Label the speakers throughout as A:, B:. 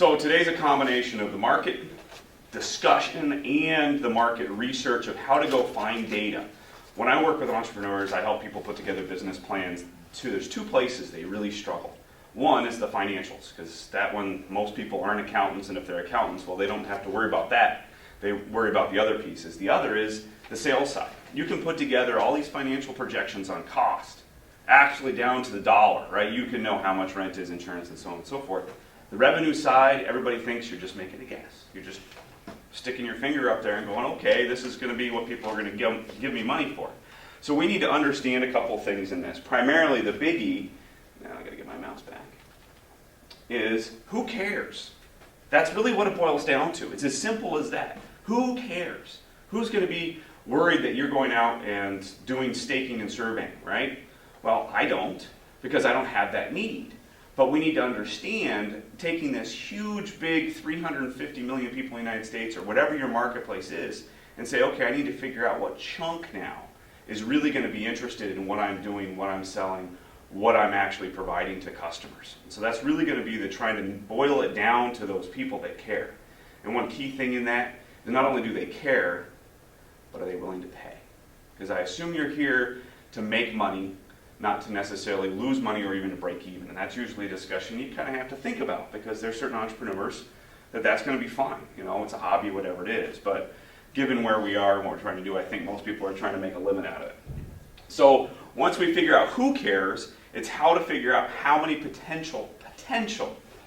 A: So today's a combination of the market discussion and the market research of how to go find data. When I work with entrepreneurs, I help people put together business plans. There's two places they really struggle. One is the financials, because that one, most people aren't accountants, and if they're accountants, well, they don't have to worry about that. They worry about the other pieces. The other is the sales side. You can put together all these financial projections on cost, actually down to the dollar, right? You can know how much rent is, insurance, and so on and so forth. The revenue side, everybody thinks you're just making a guess. You're just sticking your finger up there and going, okay, this is going to be what people are going to give me money for. So we need to understand a couple things in this. Primarily the biggie, now I got to get my mouse back, is who cares? That's really what it boils down to. It's as simple as that. Who cares? Who's going to be worried that you're going out and doing staking and surveying, right? Well, I don't, because I don't have that need. But we need to understand, taking this huge, big 350 million people in the United States, or whatever your marketplace is, and say, okay, I need to figure out what chunk now is really going to be interested in what I'm doing, what I'm selling, what I'm actually providing to customers. So that's really going to be trying to boil it down to those people that care. And one key thing in that is not only do they care, but are they willing to pay? Because I assume you're here to make money, not to necessarily lose money or even to break even. And that's usually a discussion you kind of have to think about, because there's certain entrepreneurs that's going to be fine. You know, it's a hobby, whatever it is. But given where we are and what we're trying to do, I think most people are trying to make a living out of it. So once we figure out who cares, it's how to figure out how many potential,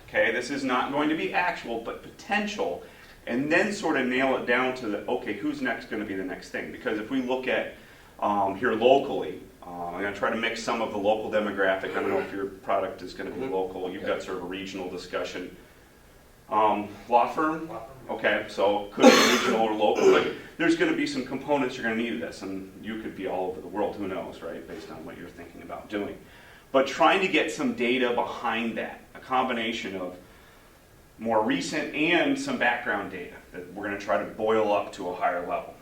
A: okay, this is not going to be actual, but potential, and then sort of nail it down to okay, who's next going to be the next thing? Because if we look at here locally, I'm going to try to mix some of the local demographic. I don't know if your product is going to be local. You've got sort of a regional discussion. Law firm? Okay, so could be regional or local, but there's going to be some components you're going to need of this, and you could be all over the world, who knows, right, based on what you're thinking about doing. But trying to get some data behind that, a combination of more recent and some background data that we're going to try to boil up to a higher level.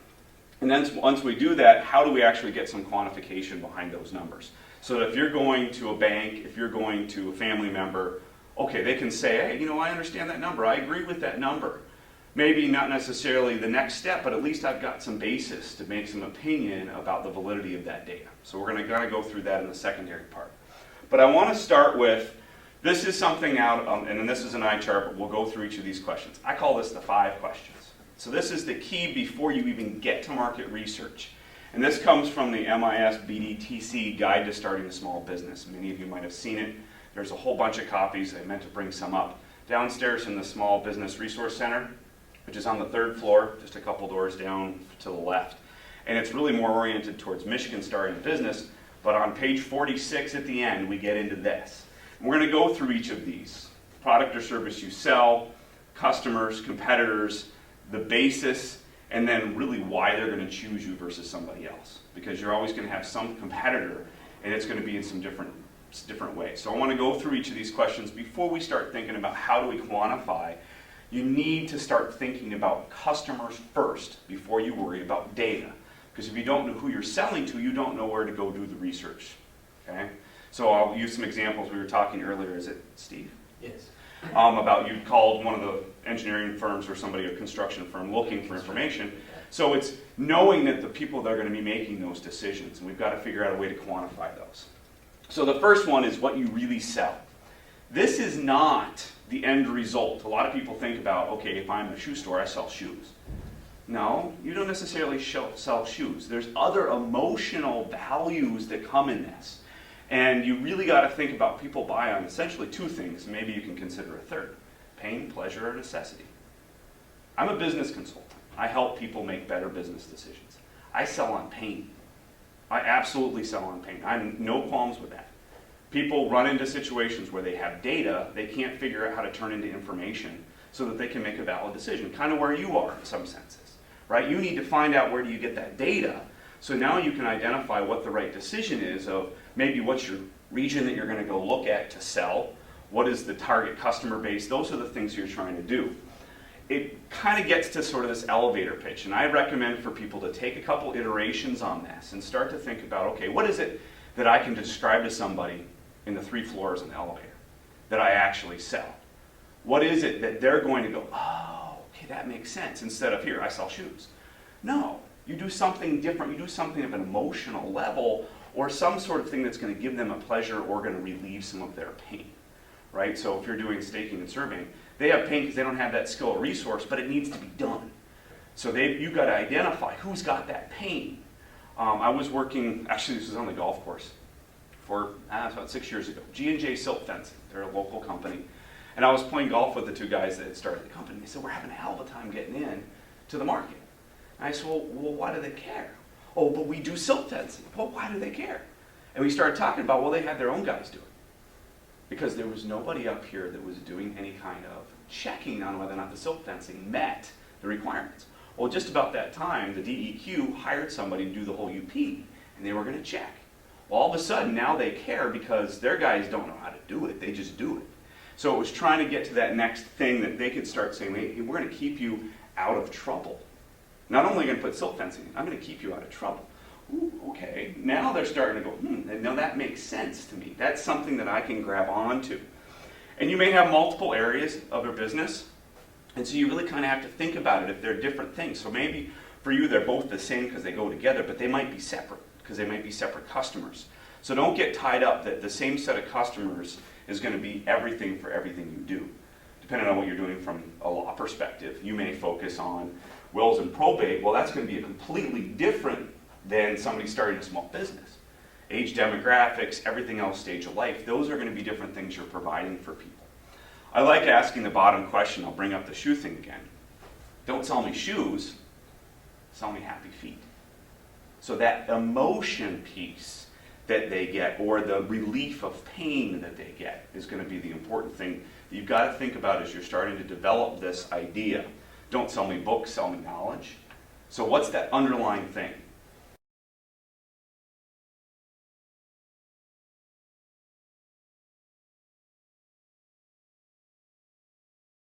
A: And then once we do that, how do we actually get some quantification behind those numbers? So that if you're going to a bank, if you're going to a family member, okay, they can say, hey, you know, I understand that number. I agree with that number. Maybe not necessarily the next step, but at least I've got some basis to make some opinion about the validity of that data. So we're going to go through that in the secondary part. But I want to start with, this is something out, and then this is an eye chart, but we'll go through each of these questions. I call this the 5 questions. So this is the key before you even get to market research. And this comes from the MIS BDTC Guide to Starting a Small Business. Many of you might have seen it. There's a whole bunch of copies. I meant to bring some up. Downstairs in the Small Business Resource Center, which is on the 3rd floor, just a couple doors down to the left. And it's really more oriented towards Michigan starting a business. But on page 46 at the end, we get into this. And we're going to go through each of these. Product or service you sell, customers, competitors, the basis, and then really why they're going to choose you versus somebody else. Because you're always going to have some competitor, and it's going to be in some different ways. So I want to go through each of these questions before we start thinking about how do we quantify. You need to start thinking about customers first before you worry about data. Because if you don't know who you're selling to, you don't know where to go do the research. Okay? So I'll use some examples. We were talking earlier, is it Steve?
B: Yes.
A: About you called one of the engineering firms or somebody, a construction firm, looking for information. So it's knowing that the people that are going to be making those decisions, and we've got to figure out a way to quantify those. So the first one is what you really sell. This is not the end result. A lot of people think about, okay, if I'm a shoe store, I sell shoes. No, you don't necessarily sell shoes. There's other emotional values that come in this. And you really got to think about people buy on essentially 2 things. Maybe you can consider a third. Pain, pleasure, or necessity. I'm a business consultant. I help people make better business decisions. I sell on pain. I absolutely sell on pain. I have no qualms with that. People run into situations where they have data, they can't figure out how to turn into information so that they can make a valid decision, kind of where you are in some senses, right? You need to find out where do you get that data, so now you can identify what the right decision is of maybe what's your region that you're going to go look at to sell, what is the target customer base, those are the things you're trying to do. It kind of gets to sort of this elevator pitch, and I recommend for people to take a couple iterations on this and start to think about, okay, what is it that I can describe to somebody in the 3 floors in the elevator that I actually sell? What is it that they're going to go, oh, okay, that makes sense, instead of, here, I sell shoes. No, you do something different. You do something of an emotional level or some sort of thing that's going to give them a pleasure or going to relieve some of their pain, right? So if you're doing staking and surveying, they have pain because they don't have that skill or resource, but it needs to be done. So you've got to identify who's got that pain. I was working, actually this was on the golf course, for about 6 years ago. G&J Silk Fencing, they're a local company. And I was playing golf with the two guys that had started the company. They said, we're having a hell of a time getting in to the market. And I said, well, why do they care? Oh, but we do silk fencing. Well, why do they care? And we started talking about, well, they had their own guys do it. Because there was nobody up here that was doing any kind of checking on whether or not the silk fencing met the requirements. Well, just about that time, the DEQ hired somebody to do the whole UP, and they were going to check. Well, all of a sudden, now they care because their guys don't know how to do it. They just do it. So it was trying to get to that next thing that they could start saying, hey, we're going to keep you out of trouble. Not only going to put silk fencing in, I'm going to keep you out of trouble. Ooh, okay. Now they're starting to go, now that makes sense to me. That's something that I can grab onto. And you may have multiple areas of your business, and so you really kind of have to think about it if they're different things. So maybe for you they're both the same because they go together, but they might be separate because they might be separate customers. So don't get tied up that the same set of customers is going to be everything for everything you do. Depending on what you're doing from a law perspective, you may focus on wills and probate. Well, that's going to be a completely different than somebody starting a small business. Age demographics, everything else, stage of life, those are going to be different things you're providing for people. I like asking the bottom question. I'll bring up the shoe thing again. Don't sell me shoes, sell me happy feet. So that emotion piece that they get, or the relief of pain that they get, is going to be the important thing that you've got to think about as you're starting to develop this idea. Don't sell me books, sell me knowledge. So what's that underlying thing?